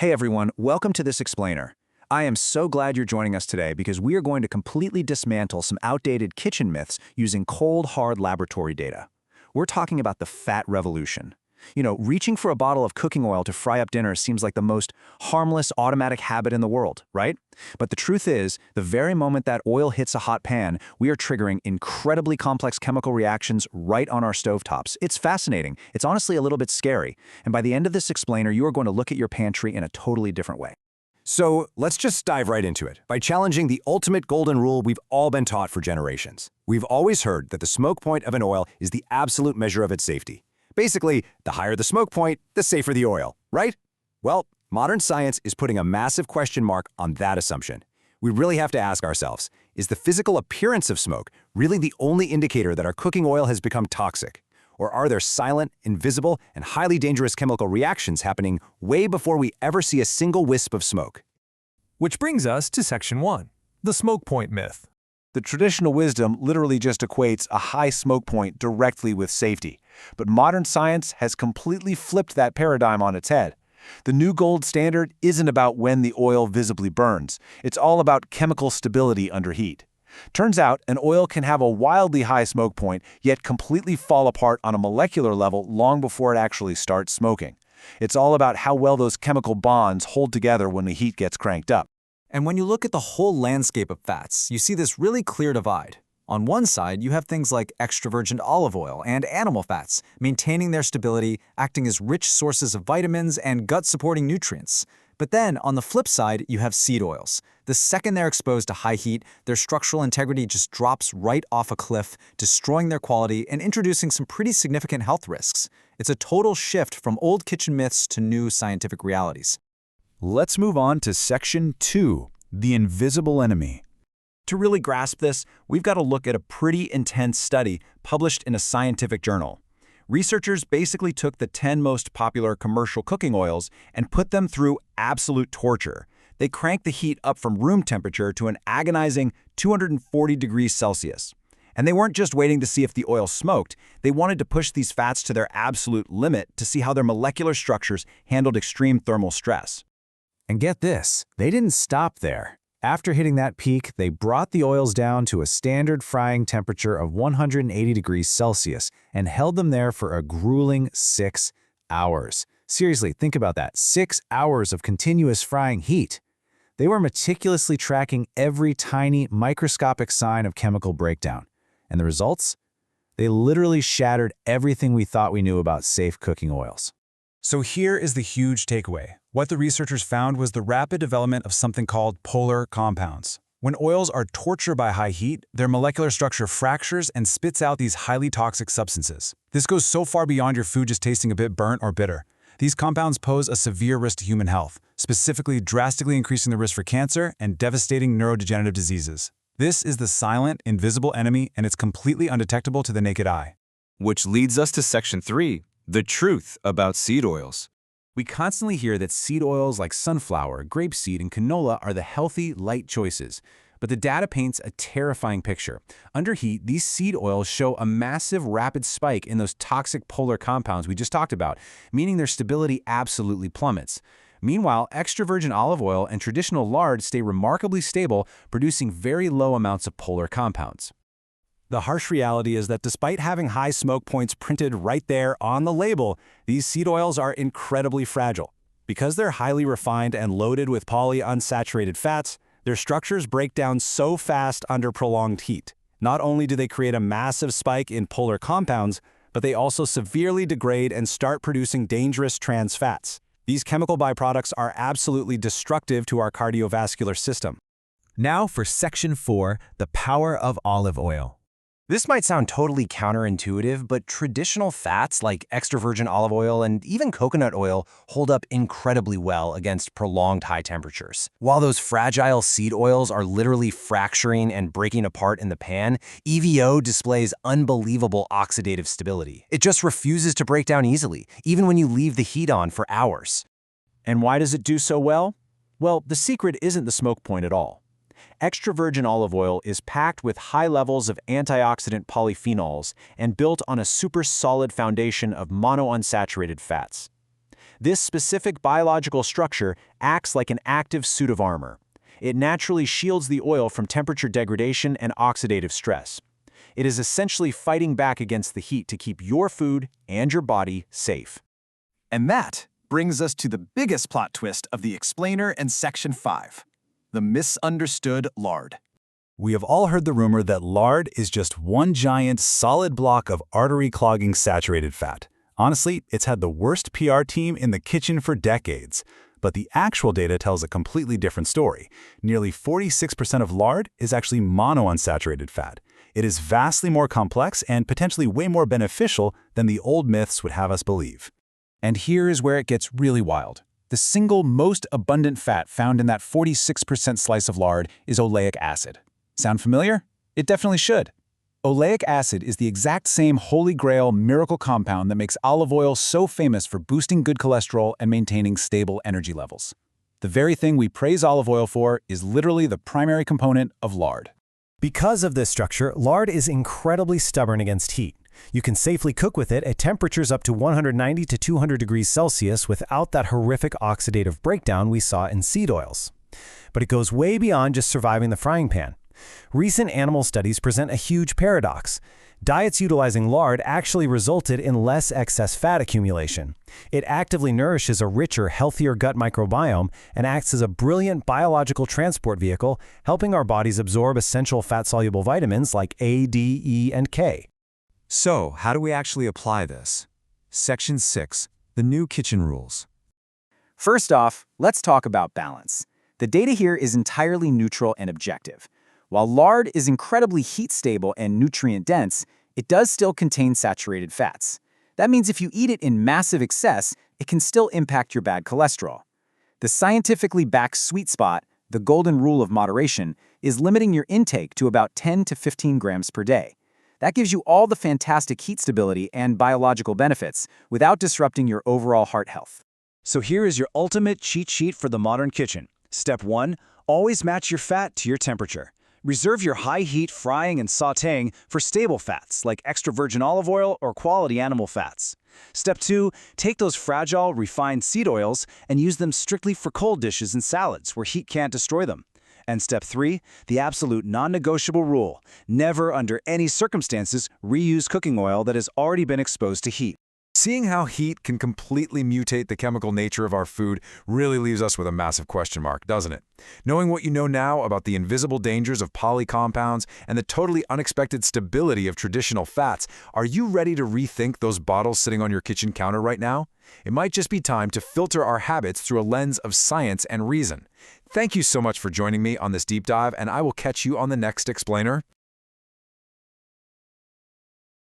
Hey everyone, welcome to this explainer. I am so glad you're joining us today because we are going to completely dismantle some outdated kitchen myths using cold, hard laboratory data. We're talking about the fat revolution. Reaching for a bottle of cooking oil to fry up dinner seems like the most harmless, automatic habit in the world, right? But the truth is, the very moment that oil hits a hot pan, we are triggering incredibly complex chemical reactions right on our stovetops. It's fascinating. It's honestly a little bit scary. And by the end of this explainer, you are going to look at your pantry in a totally different way. So let's just dive right into it by challenging the ultimate golden rule we've all been taught for generations. We've always heard that the smoke point of an oil is the absolute measure of its safety. Basically, the higher the smoke point, the safer the oil, right? Well, modern science is putting a massive question mark on that assumption. We really have to ask ourselves, is the physical appearance of smoke really the only indicator that our cooking oil has become toxic? Or are there silent, invisible, and highly dangerous chemical reactions happening way before we ever see a single wisp of smoke? Which brings us to Section 1, the smoke point myth. The traditional wisdom literally just equates a high smoke point directly with safety. But modern science has completely flipped that paradigm on its head. The new gold standard isn't about when the oil visibly burns. It's all about chemical stability under heat. Turns out, an oil can have a wildly high smoke point, yet completely fall apart on a molecular level long before it actually starts smoking. It's all about how well those chemical bonds hold together when the heat gets cranked up. And when you look at the whole landscape of fats, you see this really clear divide. On one side, you have things like extra virgin olive oil and animal fats, maintaining their stability, acting as rich sources of vitamins and gut-supporting nutrients. But then, on the flip side, you have seed oils. The second they're exposed to high heat, their structural integrity just drops right off a cliff, destroying their quality and introducing some pretty significant health risks. It's a total shift from old kitchen myths to new scientific realities. Let's move on to Section 2, the invisible enemy. To really grasp this, we've got to look at a pretty intense study published in a scientific journal. Researchers basically took the 10 most popular commercial cooking oils and put them through absolute torture. They cranked the heat up from room temperature to an agonizing 240 degrees Celsius. And they weren't just waiting to see if the oil smoked, they wanted to push these fats to their absolute limit to see how their molecular structures handled extreme thermal stress. And get this, they didn't stop there. After hitting that peak, they brought the oils down to a standard frying temperature of 180 degrees Celsius and held them there for a grueling 6 hours. Seriously, think about that, 6 hours of continuous frying heat. They were meticulously tracking every tiny, microscopic sign of chemical breakdown. And the results? They literally shattered everything we thought we knew about safe cooking oils. So here is the huge takeaway. What the researchers found was the rapid development of something called polar compounds. When oils are tortured by high heat, their molecular structure fractures and spits out these highly toxic substances. This goes so far beyond your food just tasting a bit burnt or bitter. These compounds pose a severe risk to human health, specifically drastically increasing the risk for cancer and devastating neurodegenerative diseases. This is the silent, invisible enemy, and it's completely undetectable to the naked eye. Which leads us to Section 3, the truth about seed oils. We constantly hear that seed oils like sunflower, grapeseed, and canola are the healthy, light choices. But the data paints a terrifying picture. Under heat, these seed oils show a massive rapid spike in those toxic polar compounds we just talked about, meaning their stability absolutely plummets. Meanwhile, extra virgin olive oil and traditional lard stay remarkably stable, producing very low amounts of polar compounds. The harsh reality is that despite having high smoke points printed right there on the label, these seed oils are incredibly fragile. Because they're highly refined and loaded with polyunsaturated fats, their structures break down so fast under prolonged heat. Not only do they create a massive spike in polar compounds, but they also severely degrade and start producing dangerous trans fats. These chemical byproducts are absolutely destructive to our cardiovascular system. Now for Section 4, the power of olive oil. This might sound totally counterintuitive, but traditional fats like extra virgin olive oil and even coconut oil hold up incredibly well against prolonged high temperatures. While those fragile seed oils are literally fracturing and breaking apart in the pan, EVO displays unbelievable oxidative stability. It just refuses to break down easily, even when you leave the heat on for hours. And why does it do so well? Well, the secret isn't the smoke point at all. Extra virgin olive oil is packed with high levels of antioxidant polyphenols and built on a super solid foundation of monounsaturated fats. This specific biological structure acts like an active suit of armor. It naturally shields the oil from temperature degradation and oxidative stress. It is essentially fighting back against the heat to keep your food and your body safe. And that brings us to the biggest plot twist of the explainer in Section 5, the misunderstood lard. We have all heard the rumor that lard is just one giant, solid block of artery-clogging saturated fat. Honestly, it's had the worst PR team in the kitchen for decades. But the actual data tells a completely different story. Nearly 46% of lard is actually monounsaturated fat. It is vastly more complex and potentially way more beneficial than the old myths would have us believe. And here is where it gets really wild. The single most abundant fat found in that 46% slice of lard is oleic acid. Sound familiar? It definitely should. Oleic acid is the exact same holy grail miracle compound that makes olive oil so famous for boosting good cholesterol and maintaining stable energy levels. The very thing we praise olive oil for is literally the primary component of lard. Because of this structure, lard is incredibly stubborn against heat. You can safely cook with it at temperatures up to 190 to 200 degrees Celsius without that horrific oxidative breakdown we saw in seed oils. But it goes way beyond just surviving the frying pan. Recent animal studies present a huge paradox. Diets utilizing lard actually resulted in less excess fat accumulation. It actively nourishes a richer, healthier gut microbiome and acts as a brilliant biological transport vehicle, helping our bodies absorb essential fat-soluble vitamins like A, D, E, and K. So, how do we actually apply this? Section 6, the new kitchen rules. First off, let's talk about balance. The data here is entirely neutral and objective. While lard is incredibly heat-stable and nutrient-dense, it does still contain saturated fats. That means if you eat it in massive excess, it can still impact your bad cholesterol. The scientifically backed sweet spot, the golden rule of moderation, is limiting your intake to about 10 to 15 grams per day. That gives you all the fantastic heat stability and biological benefits without disrupting your overall heart health. So here is your ultimate cheat sheet for the modern kitchen. Step 1, always match your fat to your temperature. Reserve your high-heat frying and sautéing for stable fats like extra virgin olive oil or quality animal fats. Step 2, take those fragile, refined seed oils and use them strictly for cold dishes and salads where heat can't destroy them. And step 3, the absolute non-negotiable rule: never under any circumstances reuse cooking oil that has already been exposed to heat. Seeing how heat can completely mutate the chemical nature of our food really leaves us with a massive question mark, doesn't it? Knowing what you know now about the invisible dangers of polycompounds and the totally unexpected stability of traditional fats, are you ready to rethink those bottles sitting on your kitchen counter right now? It might just be time to filter our habits through a lens of science and reason. Thank you so much for joining me on this deep dive, and I will catch you on the next explainer.